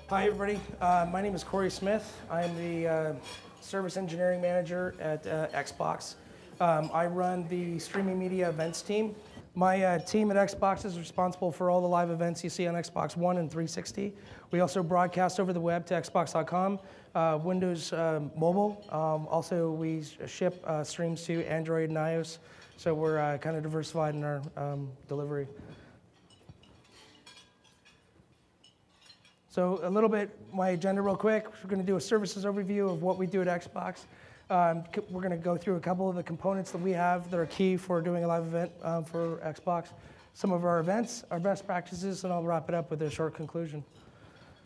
Hi, everybody. My name is Corey Smith. I'm the Service Engineering Manager at Xbox. I run the Streaming Media Events team. My team at Xbox is responsible for all the live events you see on Xbox One and 360. We also broadcast over the web to Xbox.com, Windows Mobile. Also, we ship streams to Android and iOS, so we're kind of diversified in our delivery. So a little bit, my agenda real quick. We're going to do a services overview of what we do at Xbox. We're going to go through a couple of the components that we have that are key for doing a live event for Xbox. Some of our events, our best practices, and I'll wrap it up with a short conclusion.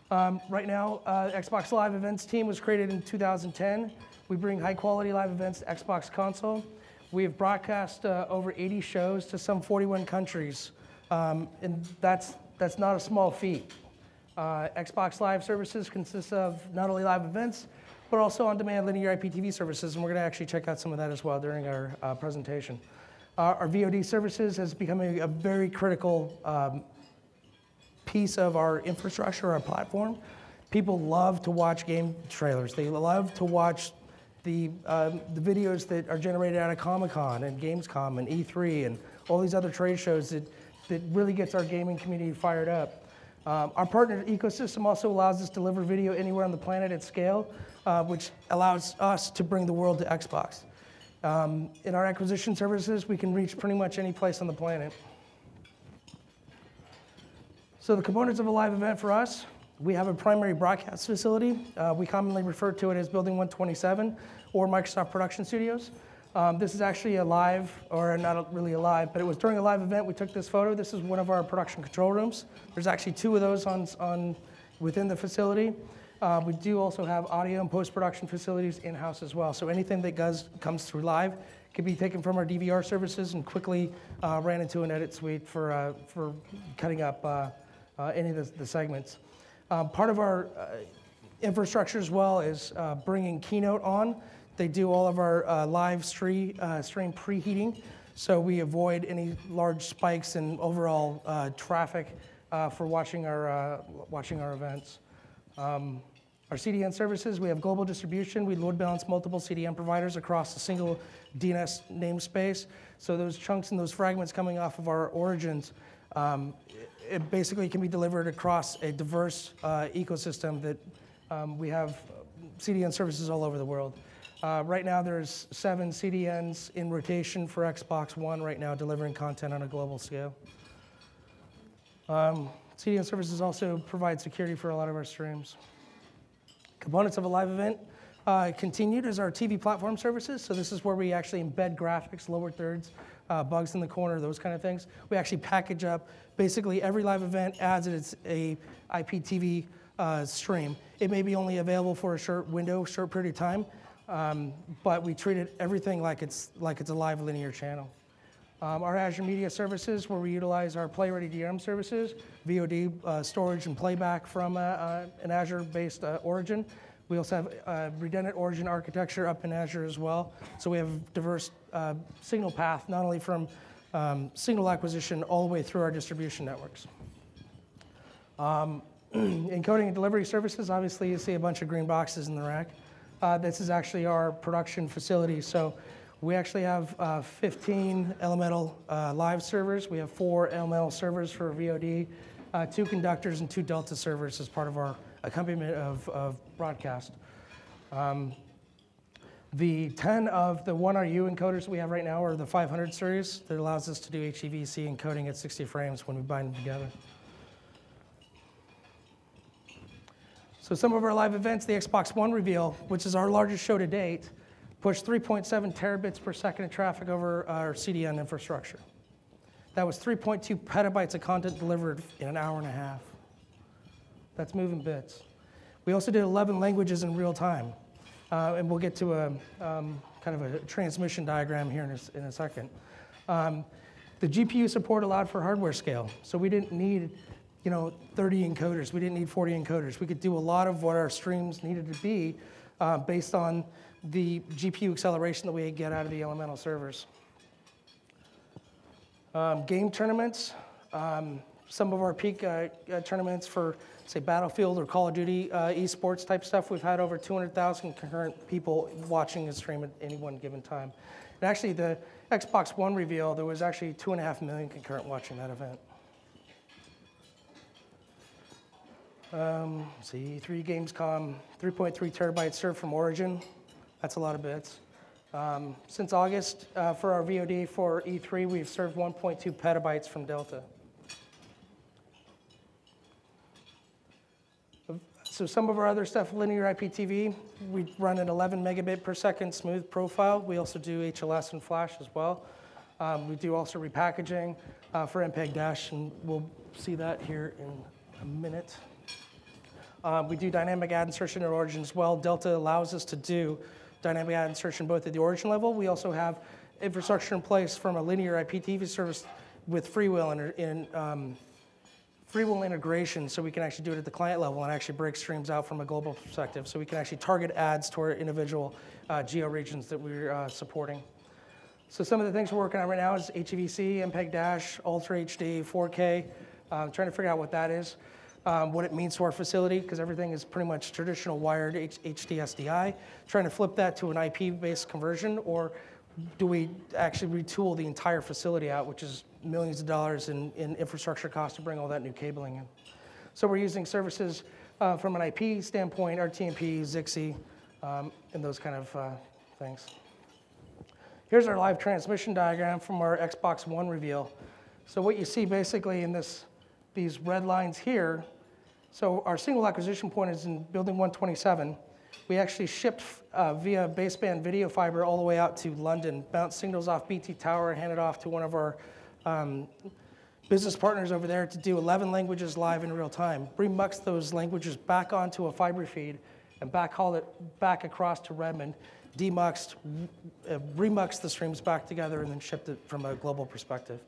Right now, Xbox Live Events team was created in 2010. We bring high quality live events to Xbox console. We have broadcast over 80 shows to some 41 countries, and that's not a small feat. Xbox Live services consist of not only live events, but also on-demand linear IPTV services, and we're going to actually check out some of that as well during our presentation. Our VOD services has become a very critical piece of our infrastructure, our platform. People love to watch game trailers. They love to watch the videos that are generated out of Comic-Con and Gamescom and E3 and all these other trade shows that really gets our gaming community fired up. Our partner ecosystem also allows us to deliver video anywhere on the planet at scale, which allows us to bring the world to Xbox. In our acquisition services, we can reach pretty much any place on the planet. So the components of a live event for us, we have a primary broadcast facility. We commonly refer to it as Building 127 or Microsoft Production Studios. This is actually a live, or not really a live, but it was during a live event we took this photo. This is one of our production control rooms. There's actually two of those within the facility. We do also have audio and post-production facilities in-house as well. So anything that comes through live can be taken from our DVR services and quickly ran into an edit suite for cutting up any of the segments. Part of our infrastructure as well is bringing Keynote on. They do all of our live stream preheating, so we avoid any large spikes in overall traffic for watching our events. Our CDN services, we have global distribution. We load balance multiple CDN providers across a single DNS namespace. So those chunks and those fragments coming off of our origins, it basically can be delivered across a diverse ecosystem that we have CDN services all over the world. Right now, there's 7 CDNs in rotation for Xbox One right now, delivering content on a global scale. CDN services also provide security for a lot of our streams. Components of a live event continued as our TV platform services. So this is where we actually embed graphics, lower thirds, bugs in the corner, those kind of things. We actually package up basically every live event as it's a IPTV stream. It may be only available for a short period of time. But we treated everything like it's a live linear channel. Our Azure Media Services, where we utilize our Play-Ready DRM services, VOD storage and playback from an Azure-based origin. We also have redundant origin architecture up in Azure as well. So we have diverse signal path, not only from signal acquisition all the way through our distribution networks. Encoding and delivery services, obviously you see a bunch of green boxes in the rack. This is actually our production facility. So we actually have 15 Elemental live servers. We have 4 Elemental servers for VOD, 2 conductors, and 2 Delta servers as part of our accompaniment of broadcast. The 10 of the 1RU encoders that we have right now are the 500 series that allows us to do HEVC encoding at 60 frames when we bind them together. So some of our live events, the Xbox One reveal, which is our largest show to date, pushed 3.7 terabits per second of traffic over our CDN infrastructure. That was 3.2 petabytes of content delivered in an hour and a half. That's moving bits. We also did 11 languages in real time. And we'll get to a kind of a transmission diagram here in a second. The GPU support allowed for hardware scale. So we didn't need 30 encoders. We didn't need 40 encoders. We could do a lot of what our streams needed to be based on the GPU acceleration that we get out of the Elemental servers. Game tournaments. Some of our peak tournaments for, say, Battlefield or Call of Duty esports type stuff, we've had over 200,000 concurrent people watching a stream at any one given time. And actually, the Xbox One reveal, there was actually 2.5 million concurrent watching that event. Let's see, 3 Gamescom, 3.3 terabytes served from Origin. That's a lot of bits. Since August, for our VOD for E3, we've served 1.2 petabytes from Delta. So some of our other stuff, linear IPTV, we run an 11 megabit per second smooth profile. We also do HLS and Flash as well. We do also repackaging for MPEG-Dash, and we'll see that here in a minute. We do dynamic ad insertion at Origin as well. Delta allows us to do dynamic ad insertion both at the Origin level. We also have infrastructure in place from a linear IPTV service with freewheel freewheel integration, so we can actually do it at the client level and actually break streams out from a global perspective. So we can actually target ads to our individual geo regions that we're supporting. So some of the things we're working on right now is HEVC, MPEG-Dash, Ultra HD, 4K. Trying to figure out what that is, what it means to our facility, because everything is pretty much traditional wired HD SDI. Trying to flip that to an IP-based conversion, or do we actually retool the entire facility out, which is millions of dollars in infrastructure costs to bring all that new cabling in. So we're using services from an IP standpoint, RTMP, Zixi, and those kind of things. Here's our live transmission diagram from our Xbox One reveal. So what you see basically in these red lines here, so our single acquisition point is in building 127. We actually shipped via baseband video fiber all the way out to London, bounced signals off BT Tower, and handed off to one of our business partners over there to do 11 languages live in real time. Remuxed those languages back onto a fiber feed and backhauled it back across to Redmond, demuxed, remuxed the streams back together, and then shipped it from a global perspective.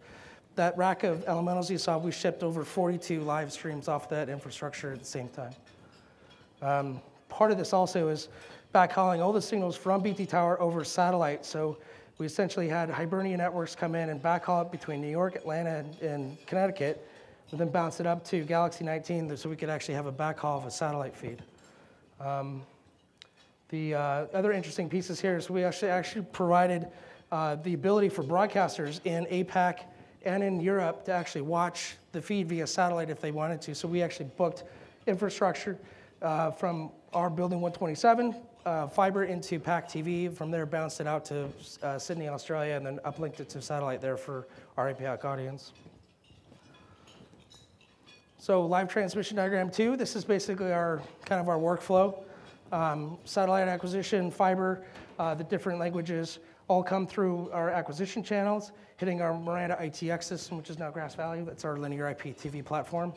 That rack of elementals you saw, we shipped over 42 live streams off that infrastructure at the same time. Part of this also is backhauling all the signals from BT Tower over satellite. So we essentially had Hibernia networks come in and backhaul it between New York, Atlanta, and Connecticut, and then bounce it up to Galaxy 19 so we could actually have a backhaul of a satellite feed. The other interesting pieces here is we actually provided the ability for broadcasters in APAC and in Europe to actually watch the feed via satellite if they wanted to. So we actually booked infrastructure from our building 127, fiber into PAC TV. From there, bounced it out to Sydney, Australia, and then uplinked it to satellite there for our APAC audience. So live transmission diagram 2, this is basically our kind of our workflow. Satellite acquisition, fiber, the different languages all come through our acquisition channels, hitting our Miranda ITX system, which is now Grass Valley. That's our linear IP TV platform.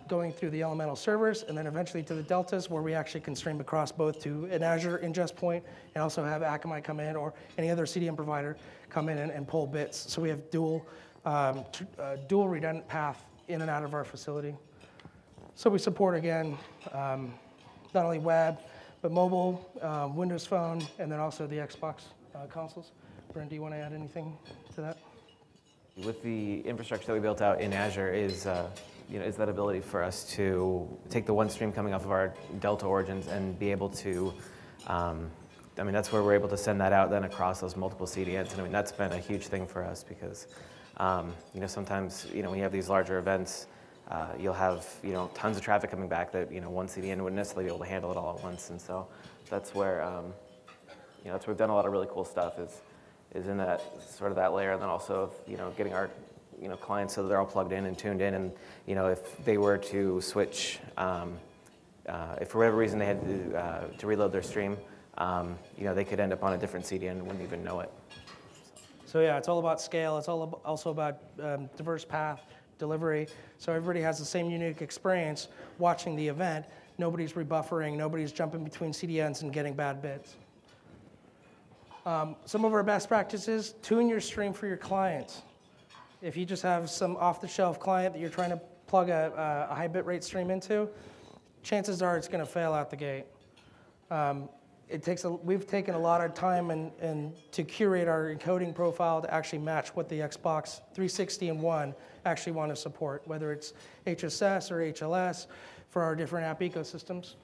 Going through the elemental servers, and then eventually to the deltas, where we actually can stream across both to an Azure ingest point and also have Akamai come in, or any other CDN provider come in and pull bits. So we have dual redundant path in and out of our facility. So we support, again, not only web, but mobile, Windows Phone, and then also the Xbox consoles. Brent, do you want to add anything to that? With the infrastructure that we built out in Azure is that ability for us to take the one stream coming off of our Delta origins and be able to, that's where we're able to send that out then across those multiple CDNs. And that's been a huge thing for us because, sometimes, when you have these larger events, you'll have, tons of traffic coming back that, one CDN wouldn't necessarily be able to handle it all at once. And so that's where, that's where we've done a lot of really cool stuff is in that sort of that layer, and then also, getting our clients so that they're all plugged in and tuned in, and if they were to switch, if for whatever reason they had to reload their stream, they could end up on a different CDN and wouldn't even know it. So yeah, it's all about scale. It's all also about diverse path delivery. So everybody has the same unique experience watching the event. Nobody's rebuffering. Nobody's jumping between CDNs and getting bad bits. Some of our best practices: tune your stream for your clients. If you just have some off-the-shelf client that you're trying to plug a high bitrate stream into, chances are it's going to fail out the gate. we've taken a lot of time and to curate our encoding profile to actually match what the Xbox 360 and One actually want to support, whether it's HSS or HLS for our different app ecosystems.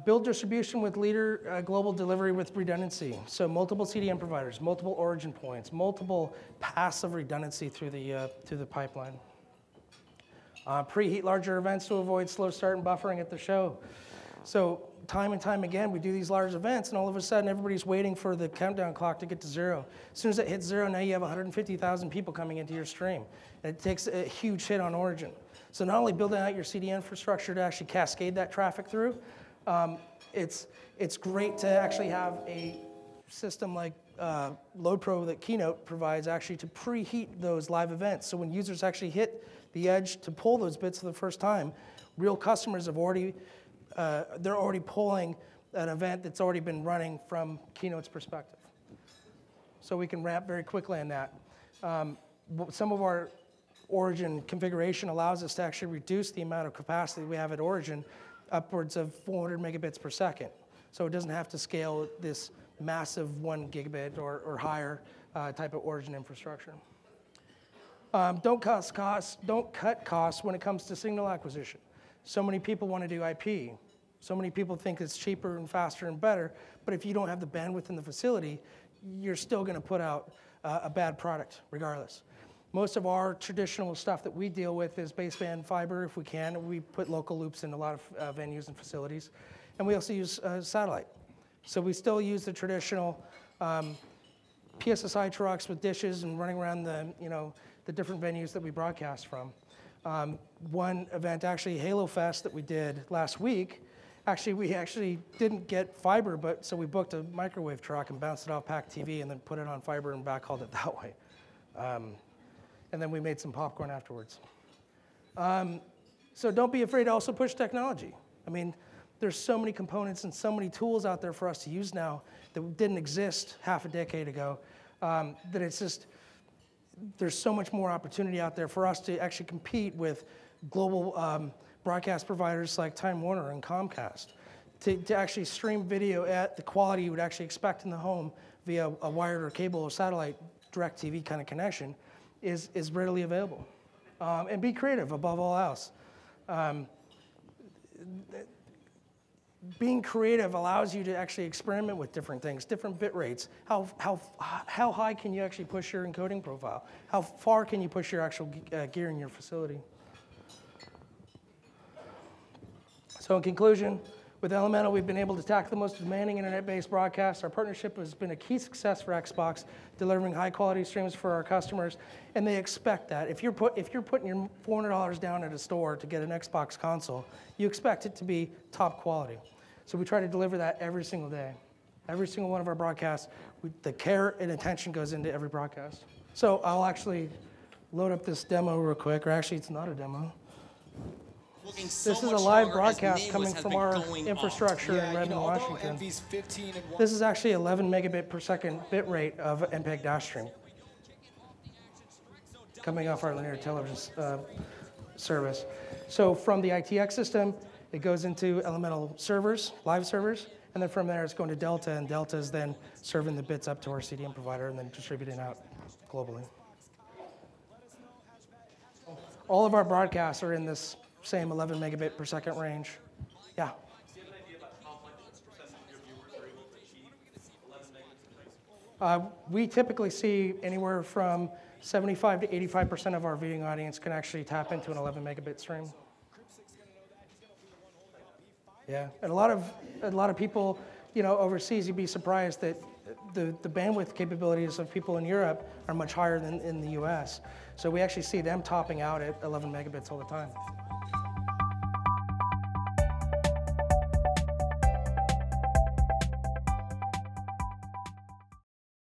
Build distribution with leader global delivery with redundancy. So multiple CDN providers, multiple origin points, multiple paths of redundancy through the pipeline. Preheat larger events to avoid slow start and buffering at the show. So time and time again, we do these large events, and all of a sudden, everybody's waiting for the countdown clock to get to 0. As soon as it hits 0, now you have 150,000 people coming into your stream. And it takes a huge hit on origin. So not only building out your CDN infrastructure to actually cascade that traffic through, it's great to actually have a system like LoadPro that Keynote provides actually to preheat those live events. So when users actually hit the edge to pull those bits for the first time, real customers have already they're already pulling an event that's already been running from Keynote's perspective. So we can ramp very quickly on that. Some of our origin configuration allows us to actually reduce the amount of capacity we have at origin upwards of 400 megabits per second. So it doesn't have to scale this massive 1 gigabit or higher type of origin infrastructure. Don't cut costs when it comes to signal acquisition. So many people want to do IP. So many people think it's cheaper and faster and better, but if you don't have the bandwidth in the facility, you're still going to put out a bad product regardless. Most of our traditional stuff that we deal with is baseband fiber if we can. We put local loops in a lot of venues and facilities. And we also use satellite. So we still use the traditional PSSI trucks with dishes and running around the different venues that we broadcast from. One event, actually Halo Fest that we did last week, we actually didn't get fiber, so we booked a microwave truck and bounced it off PAC TV and then put it on fiber and backhauled it that way. And then we made some popcorn afterwards. So don't be afraid to also push technology. I mean, there's so many components and so many tools out there for us to use now that didn't exist half a decade ago, that it's just, there's so much more opportunity out there for us to actually compete with global broadcast providers like Time Warner and Comcast to actually stream video at the quality you would actually expect in the home via a wired or cable or satellite direct TV kind of connection is readily available. And be creative above all else. Being creative allows you to actually experiment with different things, different bit rates. How high can you actually push your encoding profile? How far can you push your actual gear in your facility? So in conclusion, with Elemental, we've been able to tackle the most demanding internet-based broadcasts. Our partnership has been a key success for Xbox, delivering high-quality streams for our customers, and they expect that. If you're putting your $400 down at a store to get an Xbox console, you expect it to be top quality. So we try to deliver that every single day. Every single one of our broadcasts, the care and attention goes into every broadcast. So I'll load up this demo real quick, or actually it's not a demo. This is a live broadcast coming from our infrastructure in Redmond, Washington. This is actually 11 megabit per second bit rate of MPEG dash stream coming off our linear television service. So from the ITX system, it goes into Elemental servers, live servers, and then from there it's going to Delta, and Delta is then serving the bits up to our CDN provider and then distributing out globally. All of our broadcasts are in this same 11 megabit per second range. Yeah. Do you have an idea about how much percentage of your viewers are able to achieve 11 megabits per second? We typically see anywhere from 75 to 85% of our viewing audience can actually tap into an 11 megabit stream. Yeah, and a lot of people, overseas, you'd be surprised that the bandwidth capabilities of people in Europe are much higher than in the US. So we actually see them topping out at 11 megabits all the time.